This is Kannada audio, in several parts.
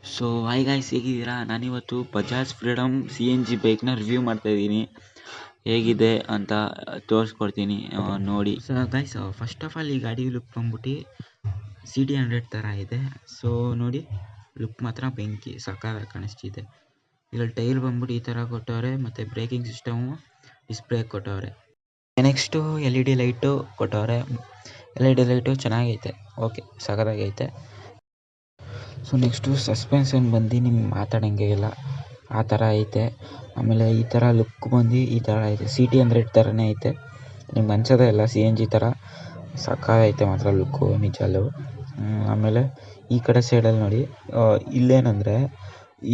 ಸೊ ಹಾಯ್ ಗಾಯ್ಸ್, ಹೇಗಿದ್ದೀರಾ? ನಾನಿವತ್ತು ಬಜಾಜ್ ಫ್ರೀಡಮ್ CNG ಬೈಕ್ನ ರಿವ್ಯೂ ಮಾಡ್ತಾಯಿದ್ದೀನಿ. ಹೇಗಿದೆ ಅಂತ ತೋರಿಸ್ಕೊಡ್ತೀನಿ, ನೋಡಿ. So guys, first of all ಈ ಗಾಡಿ ಲುಕ್ ಬಂದ್ಬಿಟ್ಟು CT100 ಥರ ಇದೆ. ಸೊ ನೋಡಿ, ಲುಕ್ ಮಾತ್ರ ಬೆಂಕಿ, ಸಕ್ಕತ್ತಾಗಿ ಕಾಣಿಸ್ತಿದೆ. ಇದರಲ್ಲಿ ಟೈರ್ ಬಂದ್ಬಿಟ್ಟು ಈ ಥರ ಕೊಟ್ಟವ್ರೆ, ಮತ್ತು ಬ್ರೇಕಿಂಗ್ ಸಿಸ್ಟಮು ಡಿಸ್ಪ್ಲೇ ಕೊಟ್ಟವ್ರೆ. ನೆಕ್ಸ್ಟು LED ಲೈಟು ಕೊಟ್ಟವ್ರೆ. LED ಲೈಟು ಚೆನ್ನಾಗೈತೆ, ಓಕೆ, ಸಕ್ಕತ್ತಾಗೈತೆ. ಸೊ ನೆಕ್ಸ್ಟು ಸಸ್ಪೆನ್ಷನ್ ಬಂದು ನಿಮ್ಗೆ ಮಾತಾಡೋಂಗೆ ಇಲ್ಲ, ಆ ಥರ ಐತೆ. ಆಮೇಲೆ ಈ ಥರ ಲುಕ್ ಬಂದು ಈ ಥರ ಐತೆ, CT100 ಥರನೇ ಐತೆ. ನಿಮ್ಗೆ ಅನ್ಸೋದೇ ಇಲ್ಲ CNG ಥರ, ಸಕ್ಕತ್ತೈತೆ ಮಾತ್ರ ಲುಕ್ಕು ನಿಜಲ್ಲೂ. ಆಮೇಲೆ ಈ ಕಡೆ ಸೈಡಲ್ಲಿ ನೋಡಿ, ಇಲ್ಲೇನಂದರೆ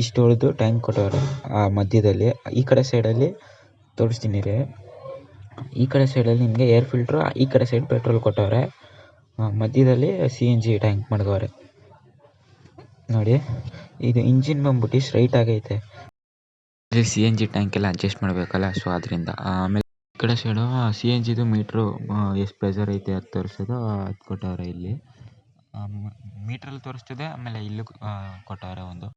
ಇಷ್ಟು ಹೊಡೆದು ಟ್ಯಾಂಕ್ ಕೊಟ್ಟವ್ರೆ ಆ ಮಧ್ಯದಲ್ಲಿ. ಈ ಕಡೆ ಸೈಡಲ್ಲಿ ತೋರಿಸ್ತೀನಿ ರೀ. ಈ ಕಡೆ ಸೈಡಲ್ಲಿ ನಿಮಗೆ ಏರ್ ಫಿಲ್ಟ್ರು, ಈ ಕಡೆ ಸೈಡ್ ಪೆಟ್ರೋಲ್ ಕೊಟ್ಟವ್ರೆ. ಮಧ್ಯದಲ್ಲಿ CNG ಟ್ಯಾಂಕ್ ಮಾಡಿದವ್ರೆ ನೋಡಿ. ಇದು ಇಂಜಿನ್ ಬಂದ್ಬಿಟ್ಟು ಸ್ಟ್ರೈಟ್ ಆಗೈತೆ. CNG ಟ್ಯಾಂಕ್ ಎಲ್ಲ ಅಡ್ಜಸ್ಟ್ ಮಾಡಬೇಕಲ್ಲ, ಸೊ ಅದರಿಂದ. ಆಮೇಲೆ ಈ ಕಡೆ ಸೈಡು CNGದು ಮೀಟ್ರು ಎಷ್ಟು ಪ್ರೆಷರ್ ಐತೆ ಅದು ತೋರಿಸೋದು, ಅದು ಕೊಟ್ಟವ್ರೆ ಇಲ್ಲಿ. ಮೀಟ್ರಲ್ಲಿ ತೋರಿಸ್ತದೆ, ಆಮೇಲೆ ಇಲ್ಲೂ ಕೊಟ್ಟವ್ರೆ ಒಂದು.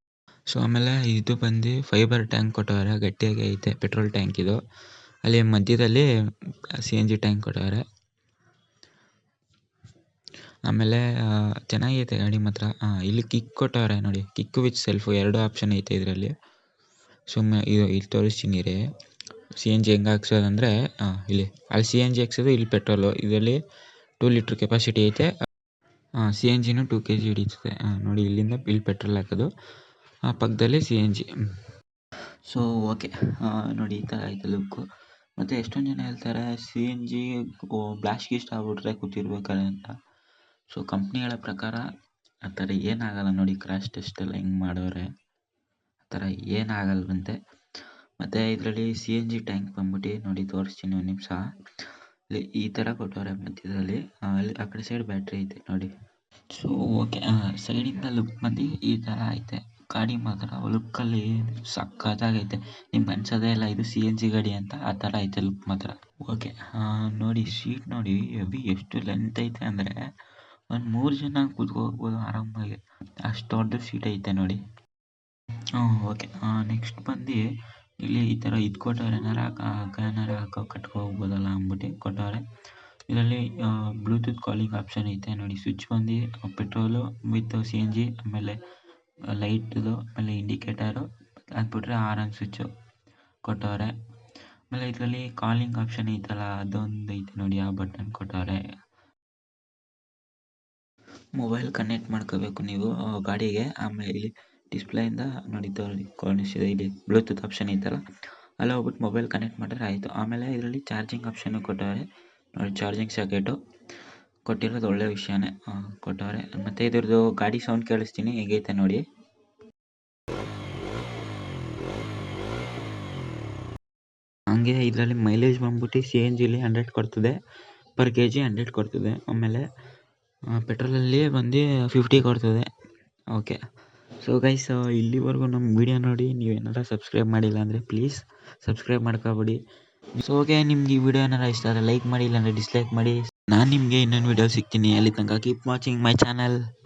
ಸೊ ಆಮೇಲೆ ಇದು ಬಂದು ಫೈಬರ್ ಟ್ಯಾಂಕ್ ಕೊಟ್ಟವ್ರೆ, ಗಟ್ಟಿಯಾಗಿ ಐತೆ ಪೆಟ್ರೋಲ್ ಟ್ಯಾಂಕ್ ಇದು. ಅಲ್ಲಿ ಮಧ್ಯದಲ್ಲಿ CNG ಟ್ಯಾಂಕ್ ಕೊಟ್ಟವ್ರೆ. ಆಮೇಲೆ ಚೆನ್ನಾಗೈತೆ ಗಾಡಿ ಮಾತ್ರ. ಇಲ್ಲಿ ಕಿಕ್ ಕೊಟ್ಟವ್ರೆ ನೋಡಿ, ಕಿಕ್ ವಿತ್ ಸೆಲ್ಫು, 2 ಆಪ್ಷನ್ ಐತೆ ಇದರಲ್ಲಿ. ಸುಮ್ಮನೆ ಇಲ್ಲಿ ತೋರಿಸ್ತೀನಿ ರೀ. CNG ಹೆಂಗೆ ಹಾಕ್ಸೋದಂದರೆ, ಇಲ್ಲಿ ಅಲ್ಲಿ CNG ಹಾಕ್ಸೋದು, ಇಲ್ಲಿ ಪೆಟ್ರೋಲು. ಇದರಲ್ಲಿ 2 ಲೀಟ್ರ್ ಕೆಪಾಸಿಟಿ ಐತೆ. CNGನೂ 2 kg ಹಿಡಿತದೆ ನೋಡಿ. ಇಲ್ಲಿಂದ ಇಲ್ಲಿ ಪೆಟ್ರೋಲ್ ಹಾಕೋದು, ಪಕ್ಕದಲ್ಲಿ CNG. ಸೊ ಓಕೆ, ನೋಡಿ ಈ ಥರ ಐತೆ ಲುಕ್ಕು. ಮತ್ತು ಎಷ್ಟೊಂದು ಜನ ಹೇಳ್ತಾರೆ CNG ಬ್ಲಾಸ್ಟ್ ಗೀಸ್ಟ್ ಆಗ್ಬಿಟ್ರೆ ಕೂತಿರ್ಬೇಕಾರೆ ಅಂತ. ಸೊ ಕಂಪ್ನಿಗಳ ಪ್ರಕಾರ ಆ ಥರ ಏನಾಗಲ್ಲ ನೋಡಿ. ಕ್ರ್ಯಾಶ್ ಟೆಸ್ಟ್ ಎಲ್ಲ ಹೆಂಗೆ ಮಾಡೋರೆ, ಆ ಥರ ಏನಾಗಲ್ವಂತೆ. ಮತ್ತು ಇದರಲ್ಲಿ CNG ಟ್ಯಾಂಕ್ ಬಂದ್ಬಿಟ್ಟು ನೋಡಿ, ತೋರಿಸ್ತೀನಿ ಒಂದು ನಿಮಿಷ. ಇಲ್ಲಿ ಈ ಥರ ಕೊಟ್ಟವ್ರೆ ಮಧ್ಯದಲ್ಲಿ. ಅಲ್ಲಿ ಆ ಕಡೆ ಸೈಡ್ ಬ್ಯಾಟ್ರಿ ಐತೆ ನೋಡಿ. ಸೊ ಓಕೆ, ಸೈಡಿಂದ ಲುಕ್ ಬಂದು ಈ ಥರ ಐತೆ. ಗಾಡಿ ಮಾತ್ರ ಲುಕ್ಕಲ್ಲಿ ಸಕ್ಕತ್ತಾಗೈತೆ. ನಿಮ್ಗೆ ಅನ್ಸೋದೇ ಇಲ್ಲ ಇದು CNG ಗಾಡಿ ಅಂತ, ಆ ಥರ ಐತೆ ಲುಕ್ ಮಾತ್ರ. ಓಕೆ, ನೋಡಿ ಸೀಟ್ ನೋಡಿ, ಹೆವಿ ಎಷ್ಟು ಲೆಂತ್ ಐತೆ ಅಂದರೆ ಒಂದು 3 ಜನ ಕೂತ್ಕೋಗ್ಬೋದು ಆರಾಮಾಗಿ, ಅಷ್ಟು ದೊಡ್ಡ ಸೀಟ್ ಐತೆ ನೋಡಿ. ಓಕೆ, ನೆಕ್ಸ್ಟ್ ಬಂದು ಇಲ್ಲಿ ಈ ಥರ ಇದು ಕೊಟ್ಟವ್ರೆ, ಏನಾರ ಕಟ್ಕೊ ಹೋಗ್ಬೋದಲ್ಲ ಅಂದ್ಬಿಟ್ಟು ಕೊಟ್ಟವ್ರೆ. ಇದರಲ್ಲಿ ಬ್ಲೂಟೂತ್ ಕಾಲಿಂಗ್ ಆಪ್ಷನ್ ಐತೆ ನೋಡಿ. ಸ್ವಿಚ್ ಬಂದು ಪೆಟ್ರೋಲು ವಿತ್ CNG, ಆಮೇಲೆ ಲೈಟ್ದು, ಆಮೇಲೆ ಇಂಡಿಕೇಟರು, ಅದು ಬಿಟ್ಟರೆ ಆರನ್ ಸ್ವಿಚ್ಚು ಕೊಟ್ಟವ್ರೆ. ಆಮೇಲೆ ಇದರಲ್ಲಿ ಕಾಲಿಂಗ್ ಆಪ್ಷನ್ ಐತಲ್ಲ, ಅದೊಂದು ಐತೆ ನೋಡಿ, ಆ ಬಟನ್ ಕೊಟ್ಟವ್ರೆ. ಮೊಬೈಲ್ ಕನೆಕ್ಟ್ ಮಾಡ್ಕೋಬೇಕು ನೀವು ಗಾಡಿಗೆ. ಆಮೇಲೆ ಇಲ್ಲಿ ಡಿಸ್ಪ್ಲೇಯಿಂದ ನೋಡಿ ಕಾಣಿಸಿದೆ, ಇಲ್ಲಿ ಬ್ಲೂಟೂತ್ ಆಪ್ಷನ್ ಐತಲ್ಲ, ಅಲ್ಲಿ ಹೋಗ್ಬಿಟ್ಟು ಮೊಬೈಲ್ ಕನೆಕ್ಟ್ ಮಾಡಿದ್ರೆ ಆಯಿತು. ಆಮೇಲೆ ಇದರಲ್ಲಿ ಚಾರ್ಜಿಂಗ್ ಆಪ್ಷನ್ನು ಕೊಟ್ಟವ್ರೆ ನೋಡಿ, ಚಾರ್ಜಿಂಗ್ ಸಾಕೆಟು ಕೊಟ್ಟಿರೋದು ಒಳ್ಳೆ ವಿಷಯನೇ ಕೊಟ್ಟವ್ರೆ. ಮತ್ತು ಇದ್ರದ್ದು ಗಾಡಿ ಸೌಂಡ್ ಕೇಳಿಸ್ತೀನಿ, ಹೇಗೈತೆ ನೋಡಿ. ಹಂಗೆ ಇದರಲ್ಲಿ ಮೈಲೇಜ್ ಬಂದ್ಬಿಟ್ಟು CNGಲಿ 100 ಕೊಡ್ತದೆ, ಪರ್ kg 100 ಕೊಡ್ತದೆ. ಆಮೇಲೆ ಪೆಟ್ರೋಲಲ್ಲಿ ಬಂದು 50 ಕೊಡ್ತದೆ. ಓಕೆ, ಸೊ ಗೈಸ್, ಇಲ್ಲಿವರೆಗೂ ನಮ್ಮ ವಿಡಿಯೋ ನೋಡಿ ನೀವೇನಾರ ಸಬ್ಸ್ಕ್ರೈಬ್ ಮಾಡಿಲ್ಲ ಅಂದರೆ ಪ್ಲೀಸ್ ಸಬ್ಸ್ಕ್ರೈಬ್ ಮಾಡ್ಕೊಬಿಡಿ. ಸೊ ಓಕೆ, ನಿಮ್ಗೆ ಈ ವಿಡಿಯೋ ಏನಾರ ಇಷ್ಟ ಆದರೆ ಲೈಕ್ ಮಾಡಿ, ಇಲ್ಲಾಂದರೆ ಡಿಸ್ಲೈಕ್ ಮಾಡಿ. ನಾನು ನಿಮಗೆ ಇನ್ನೊಂದು ವಿಡಿಯೋ ಸಿಗ್ತೀನಿ. ಅಲ್ಲಿ ತನಕ ಕೀಪ್ ವಾಚಿಂಗ್ ಮೈ ಚಾನಲ್.